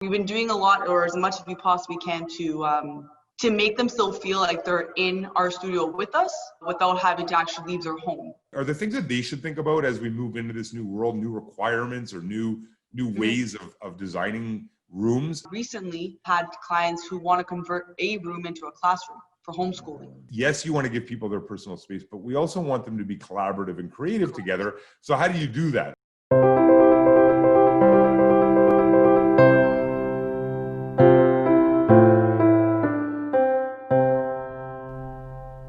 We've been doing a lot, or as much as we possibly can, to make them still feel like they're in our studio with us without having to actually leave their home. Are there things that they should think about as we move into this new world, new requirements or new ways of designing rooms? Recently had clients who want to convert a room into a classroom for homeschooling. Yes, you want to give people their personal space, but we also want them to be collaborative and creative together. So how do you do that?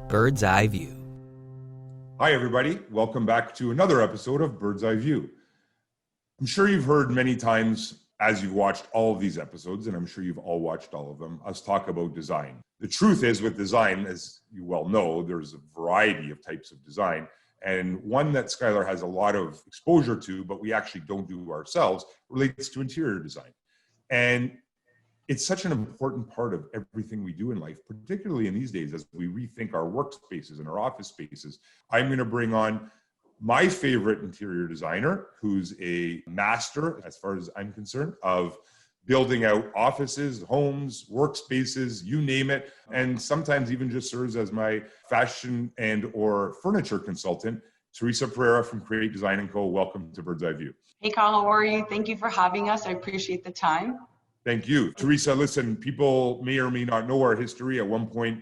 Bird's Eye View. Hi, everybody. Welcome back to another episode of Bird's Eye View. I'm sure you've heard many times as you've watched all of these episodes, and I'm sure you've all watched all of them, us talk about design. The truth is with design, as you well know, there's a variety of types of design. And one that Skylar has a lot of exposure to, but we actually don't do ourselves, relates to interior design. And it's such an important part of everything we do in life, particularly in these days as we rethink our workspaces and our office spaces. I'm going to bring on my favorite interior designer, who's a master, as far as I'm concerned, of building out offices, homes, workspaces, you name it, and sometimes even just serves as my fashion and or furniture consultant. Theresa Pereira from Create Design & Co. Welcome to Bird's Eye View. Hey, Kyle, how are you? Thank you for having us. I appreciate the time. Thank you. Theresa, listen, people may or may not know our history. At one point,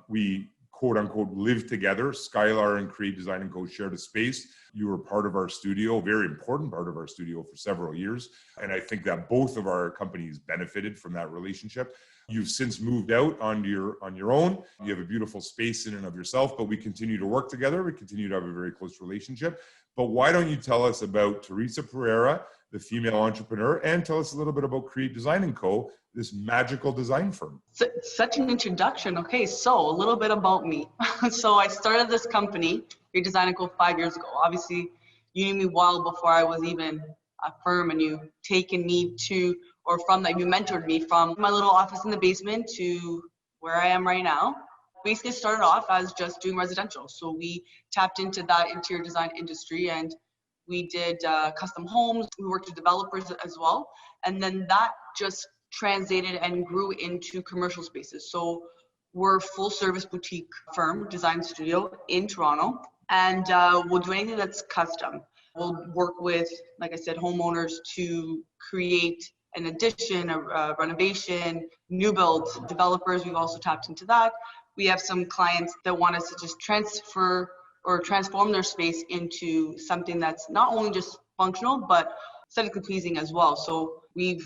we quote unquote lived together. Skylar and Create Design & Co. shared a space. You were part of our studio, very important part of our studio for several years. And I think that both of our companies benefited from that relationship. You've since moved out on your own. You have a beautiful space in and of yourself, but we continue to work together. We continue to have a very close relationship. But why don't you tell us about Theresa Pereira, the female entrepreneur, and tell us a little bit about Create Design & Co., this magical design firm. Such an introduction. Okay, so a little bit about me. So I started this company, Create Design & Co., 5 years ago. Obviously, you knew me well before I was even a firm, and you've taken me to, or from that, you mentored me from my little office in the basement to where I am right now. Basically started off as just doing residential. So we tapped into that interior design industry and we did custom homes. We worked with developers as well. And then that just translated and grew into commercial spaces. So we're a full service boutique firm, design studio in Toronto. And we'll do anything that's custom. We'll work with, like I said, homeowners to create an addition, a renovation, new build. Developers, we've also tapped into that. We have some clients that want us to just transfer or transform their space into something that's not only just functional, but aesthetically pleasing as well. So we've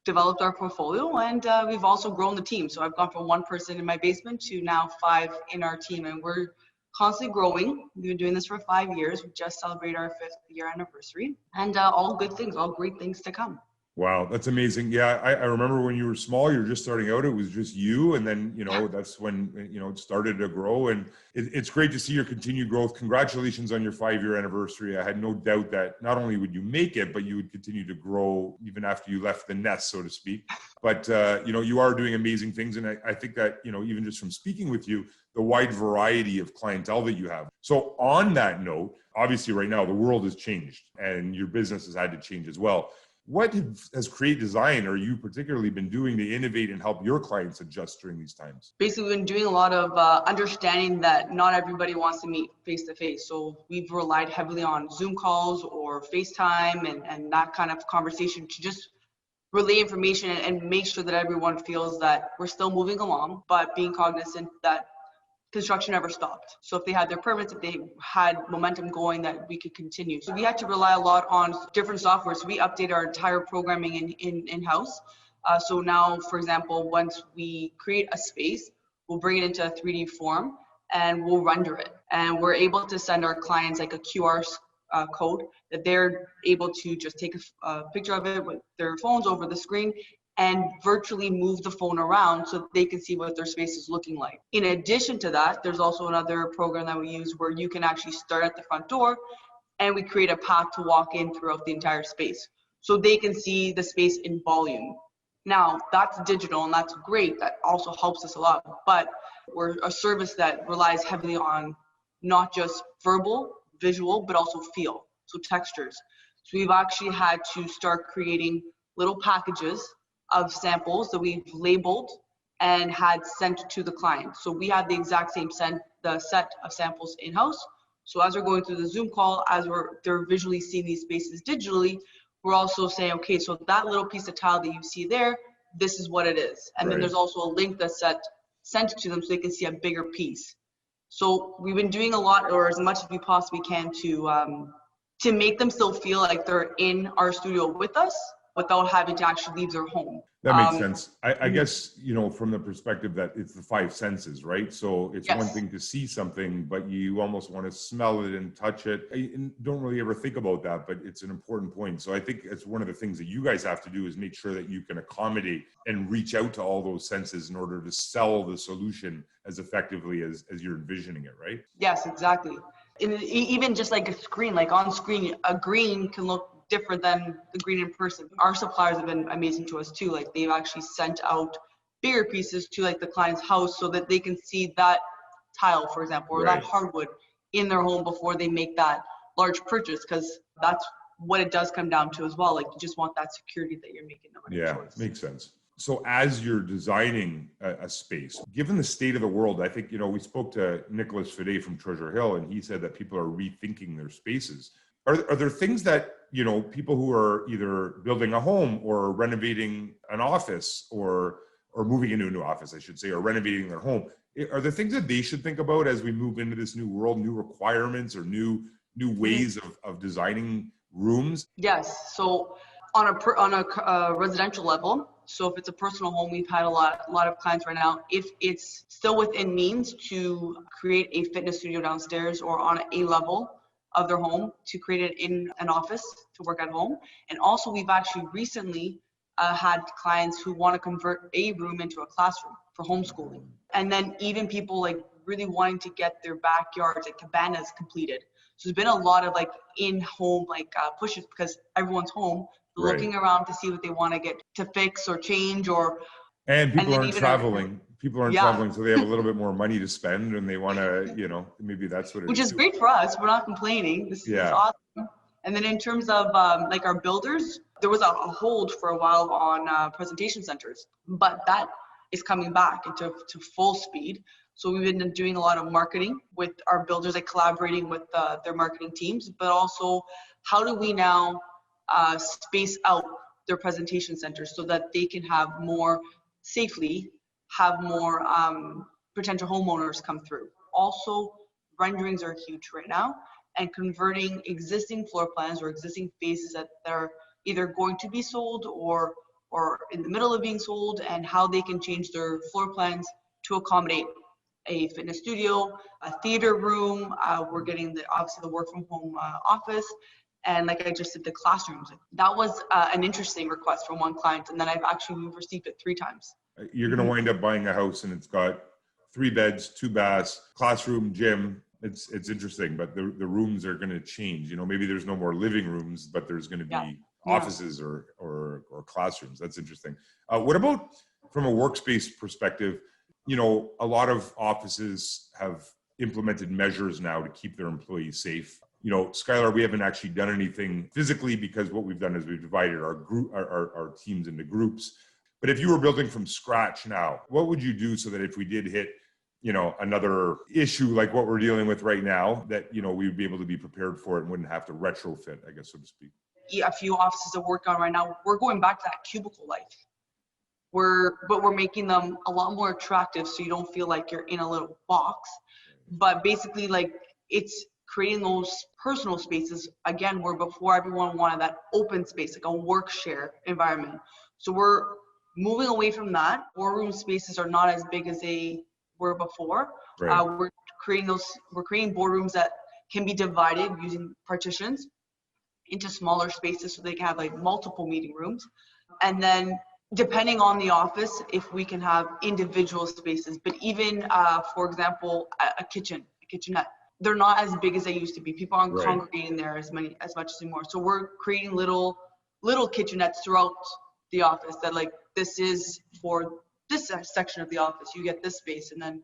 developed our portfolio and we've also grown the team. So I've gone from one person in my basement to now 5 in our team, and we're constantly growing. We've been doing this for 5 years. We just celebrated our 5th year anniversary, and all good things, all great things to come. Wow, that's amazing. Yeah, I remember when you were small, you were just starting out, it was just you. And then, that's when, it started to grow. And it's great to see your continued growth. Congratulations on your 5-year anniversary. I had no doubt that not only would you make it, but you would continue to grow even after you left the nest, so to speak. But, you are doing amazing things. And I think that, even just from speaking with you, the wide variety of clientele that you have. So on that note, obviously right now, the world has changed and your business has had to change as well. What has Create Design or you particularly been doing to innovate and help your clients adjust during these times? Basically, we've been doing a lot of understanding that not everybody wants to meet face to face. So we've relied heavily on Zoom calls or FaceTime and that kind of conversation to just relay information and make sure that everyone feels that we're still moving along, but being cognizant that construction never stopped. So if they had their permits, if they had momentum going, that we could continue. So we had to rely a lot on different software. So we update our entire programming in-house. So now, for example, once we create a space, we'll bring it into a 3D form and we'll render it. And we're able to send our clients like a QR code that they're able to just take a picture of it with their phones over the screen and virtually move the phone around so they can see what their space is looking like. In addition to that, there's also another program that we use where you can actually start at the front door and we create a path to walk in throughout the entire space so they can see the space in volume. Now, that's digital and that's great. That also helps us a lot, but we're a service that relies heavily on not just verbal, visual, but also feel, so textures. So we've actually had to start creating little packages of samples that we've labeled and had sent to the client. So we have the exact same the set of samples in-house. So as we're going through the Zoom call, as they're visually seeing these spaces digitally, we're also saying, okay, so that little piece of tile that you see there, this is what it is. And then there's also a link that's sent to them so they can see a bigger piece. So we've been doing a lot, or as much as we possibly can, to make them still feel like they're in our studio with us without having to actually leave their home. That makes sense. I guess, from the perspective that it's the five senses, right? So it's one thing to see something, but you almost want to smell it and touch it. I don't really ever think about that, but it's an important point. So I think it's one of the things that you guys have to do is make sure that you can accommodate and reach out to all those senses in order to sell the solution as effectively as you're envisioning it, right? Yes, exactly. And even just like a screen, like on screen, a green can look different than the green in person. Our suppliers have been amazing to us too. Like they've actually sent out bigger pieces to like the client's house so that they can see that tile, for example, or that hardwood in their home before they make that large purchase, because that's what it does come down to as well. Like you just want that security that you're making the right choice. Makes sense. So as you're designing a space, given the state of the world, I think, we spoke to Nicholas Fide from Treasure Hill, and he said that people are rethinking their spaces. Are there things that, people who are either building a home or renovating an office or moving into a new office, I should say, or renovating their home, are there things that they should think about as we move into this new world, new requirements or new ways of designing rooms? Yes. So on a residential level, so if it's a personal home, we've had a lot of clients right now. If it's still within means to create a fitness studio downstairs or on a level of their home, to create it in an office to work at home. And also we've actually recently had clients who want to convert a room into a classroom for homeschooling. And then even people like really wanting to get their backyards, like cabanas, completed. So there's been a lot of like in-home pushes because everyone's home, looking around to see what they want to get to fix or change and people aren't traveling. People aren't traveling, so they have a little bit more money to spend, and they want to, maybe that's what it is. Which is great for us. We're not complaining. This is awesome. And then in terms of like our builders, there was a hold for a while on presentation centers, but that is coming back into full speed. So we've been doing a lot of marketing with our builders, like collaborating with their marketing teams, but also how do we now space out their presentation centers so that they can have more potential homeowners come through. Also, renderings are huge right now, and converting existing floor plans or existing phases that they're either going to be sold or in the middle of being sold, and how they can change their floor plans to accommodate a fitness studio, a theater room. We're getting obviously the work from home office. And like I just said, the classrooms. That was an interesting request from one client, and then we've received it 3 times. You're going to wind up buying a house and it's got 3 beds, 2 baths, classroom, gym. It's interesting, but the rooms are going to change. Maybe there's no more living rooms, but there's going to be offices or classrooms. That's interesting. What about from a workspace perspective? A lot of offices have implemented measures now to keep their employees safe. Skylar, we haven't actually done anything physically because what we've done is we've divided our teams into groups. But if you were building from scratch now, what would you do so that if we did hit, another issue like what we're dealing with right now, that, we would be able to be prepared for it and wouldn't have to retrofit, I guess, so to speak? A few offices are working on right now. We're going back to that cubicle life. But we're making them a lot more attractive so you don't feel like you're in a little box. But basically, like, it's creating those personal spaces, again, where before everyone wanted that open space, like a work share environment. So we're moving away from that. Boardroom spaces are not as big as they were before. We're creating boardrooms that can be divided using partitions into smaller spaces so they can have like multiple meeting rooms. And then depending on the office, if we can have individual spaces, but even, for example, a kitchenette, they're not as big as they used to be. People aren't congregating there as much as anymore. So we're creating little kitchenettes throughout the office that, like, this is for this section of the office. You get this space, and then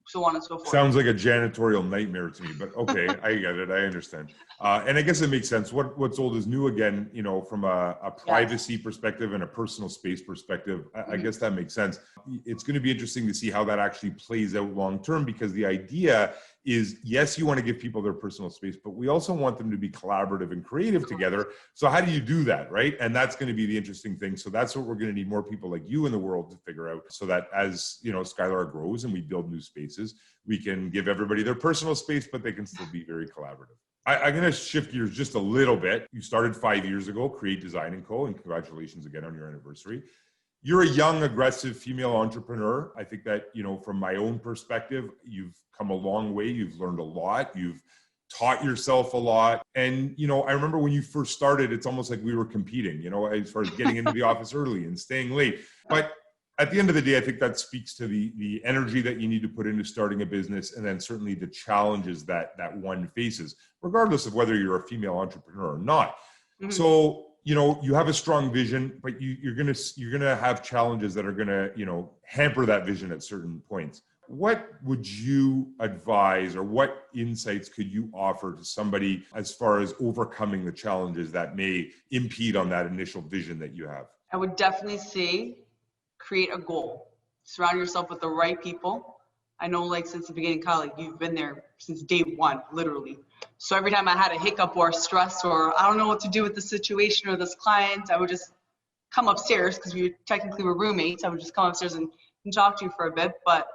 so on and so forth. Sounds like a janitorial nightmare to me, but okay, I get it. I understand. And I guess it makes sense. What's old is new again, from a privacy perspective and a personal space perspective. I guess that makes sense. It's going to be interesting to see how that actually plays out long term, because the idea is, yes, you want to give people their personal space, but we also want them to be collaborative and creative together. So how do you do that, right? And that's going to be the interesting thing. So that's what we're going to need more people like you in the world to figure out, so that as, Skylar grows and we build new spaces, we can give everybody their personal space, but they can still be very collaborative. I'm going to shift gears just a little bit. You started 5 years ago, Create Design & Co., and congratulations again on your anniversary. You're a young, aggressive female entrepreneur. I think that, from my own perspective, you've come a long way. You've learned a lot. You've taught yourself a lot. And, I remember when you first started, it's almost like we were competing, as far as getting into the office early and staying late. But at the end of the day, I think that speaks to the energy that you need to put into starting a business, and then certainly the challenges that one faces, regardless of whether you're a female entrepreneur or not. Mm-hmm. So, you have a strong vision, but you're gonna have challenges that are gonna, hamper that vision at certain points. What would you advise, or what insights could you offer to somebody as far as overcoming the challenges that may impede on that initial vision that you have? I would definitely say, create a goal. Surround yourself with the right people. I know, since the beginning, Kyle, you've been there since day one, literally. So every time I had a hiccup or stress, or I don't know what to do with the situation or this client, I would just come upstairs, because we technically were roommates. I would just come upstairs and talk to you for a bit. But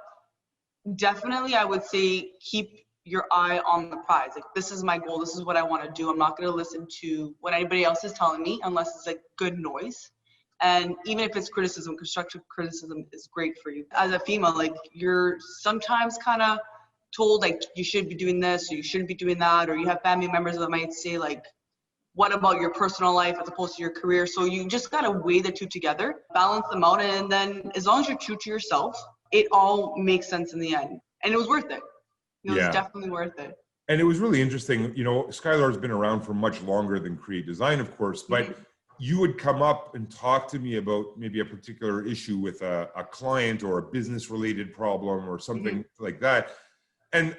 definitely, I would say, keep your eye on the prize. This is my goal. This is what I want to do. I'm not going to listen to what anybody else is telling me, unless it's good noise. And even if it's criticism, constructive criticism is great for you. As a female, you're sometimes kind of told, you should be doing this, or you shouldn't be doing that, or you have family members that might say, what about your personal life as opposed to your career? So you just got to weigh the two together, balance them out, and then as long as you're true to yourself, it all makes sense in the end. And it was worth it. It was definitely worth it. And it was really interesting. Skylar's been around for much longer than Create Design, of course, but you would come up and talk to me about maybe a particular issue with a client or a business related problem or something like that. And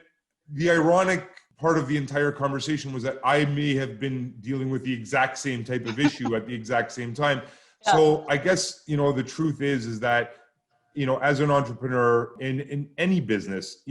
the ironic part of the entire conversation was that I may have been dealing with the exact same type of issue at the exact same time. Yeah. So I guess, the truth is that, as an entrepreneur in any business,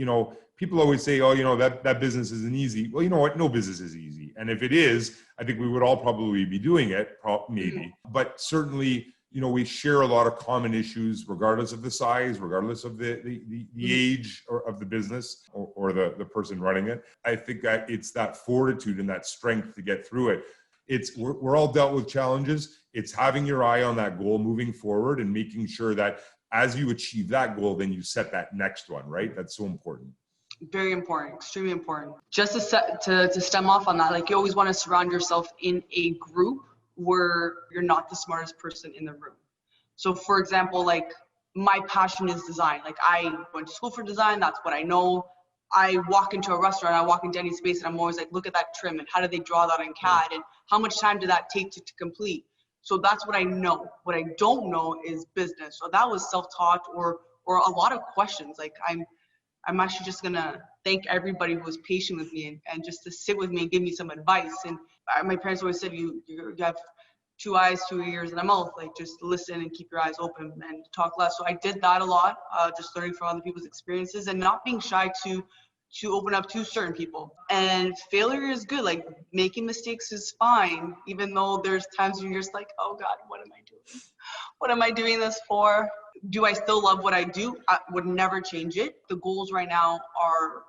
people always say, oh, that business isn't easy. Well, you know what? No business is easy. And if it is, I think we would all probably be doing it, maybe. But certainly, we share a lot of common issues, regardless of the size, regardless of the age or of the business or the person running it. I think that it's that fortitude and that strength to get through it. We're all dealt with challenges. It's having your eye on that goal moving forward and making sure that as you achieve that goal, then you set that next one, right? That's so important. Very important, extremely important. Just to stem off on that, you always want to surround yourself in a group where you're not the smartest person in the room. So for example, my passion is design. I went to school for design. That's what I know. I walk into a restaurant, I walk into any space, and I'm always look at that trim, and how did they draw that in CAD, and how much time did that take to complete? So that's what I know. What I don't know is business. So that was self-taught or a lot of questions. I'm actually just gonna thank everybody who was patient with me and just to sit with me and give me some advice. And my parents always said, you have 2 eyes, 2 ears, and a mouth. Just listen and keep your eyes open and talk less. So I did that a lot, just learning from other people's experiences and not being shy to open up to certain people. And failure is good. Making mistakes is fine, even though there's times when you're just oh God, what am I doing? What am I doing this for? Do I still love what I do? I would never change it. The goals right now are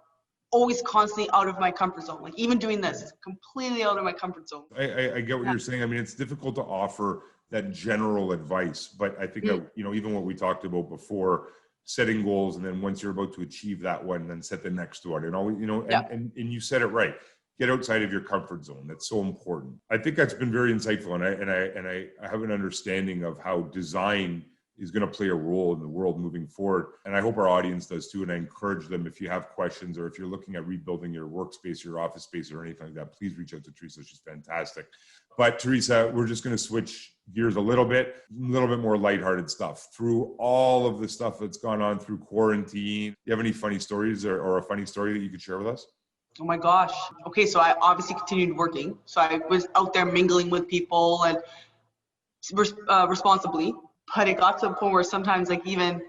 always constantly out of my comfort zone. Even doing this is completely out of my comfort zone. I get what you're saying. I mean, it's difficult to offer that general advice, but I think that, even what we talked about before, setting goals, and then once you're about to achieve that one, then set the next one, and always, and you said it right. Get outside of your comfort zone. That's so important. I think that's been very insightful, and I have an understanding of how design is going to play a role in the world moving forward. And I hope our audience does too. And I encourage them, if you have questions or if you're looking at rebuilding your workspace, your office space, or anything like that, please reach out to Theresa. She's fantastic. But Theresa, we're just going to switch gears a little bit more lighthearted stuff. Through all of the stuff that's gone on through quarantine, do you have any funny stories or a funny story that you could share with us? Oh my gosh. Okay, so I obviously continued working. So I was out there mingling with people and responsibly. But it got to the point where sometimes, like, even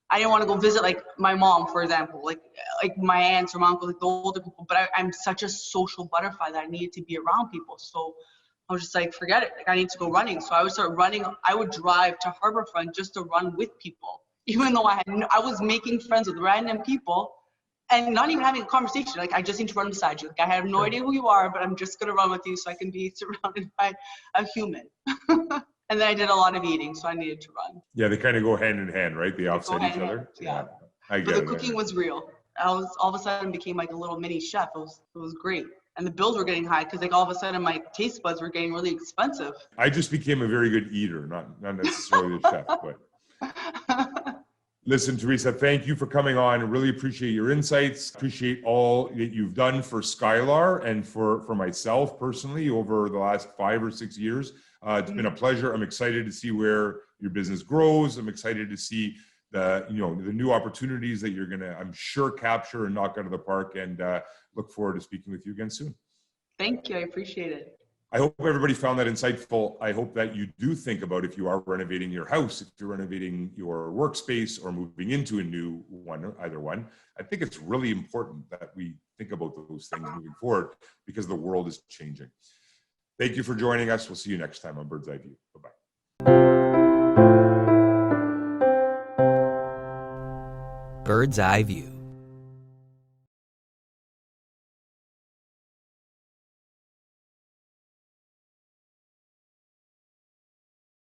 I didn't want to go visit, like, my mom, for example, like my aunts or my uncle, like the older people. But I'm such a social butterfly that I needed to be around people. So I was just like, forget it. Like, I need to go running. So I would start running. I would drive to Harbourfront just to run with people, even though I was making friends with random people. And not even having a conversation. Like, I just need to run beside you. Like, I have no idea who you are, but I'm just gonna run with you so I can be surrounded by a human. And then I did a lot of eating, so I needed to run. Yeah, they kind of go hand in hand, right? They offset each other. Yeah. I get But the it. cooking was real. I was all of a sudden became like a little mini chef. It was great. And the bills were getting high because, like, all of a sudden my taste buds were getting really expensive. I just became a very good eater, not necessarily a chef, but. Listen, Theresa, thank you for coming on. I really appreciate your insights. Appreciate all that you've done for Skylar and for myself personally over the last 5 or 6 years. It's been a pleasure. I'm excited to see where your business grows. I'm excited to see the new opportunities that you're going to, I'm sure, capture and knock out of the park, and look forward to speaking with you again soon. Thank you. I appreciate it. I hope everybody found that insightful. I hope that you do think about, if you are renovating your house, if you're renovating your workspace or moving into a new one, either one. I think it's really important that we think about those things moving forward because the world is changing. Thank you for joining us. We'll see you next time on Bird's Eye View. Bye-bye. Bird's Eye View.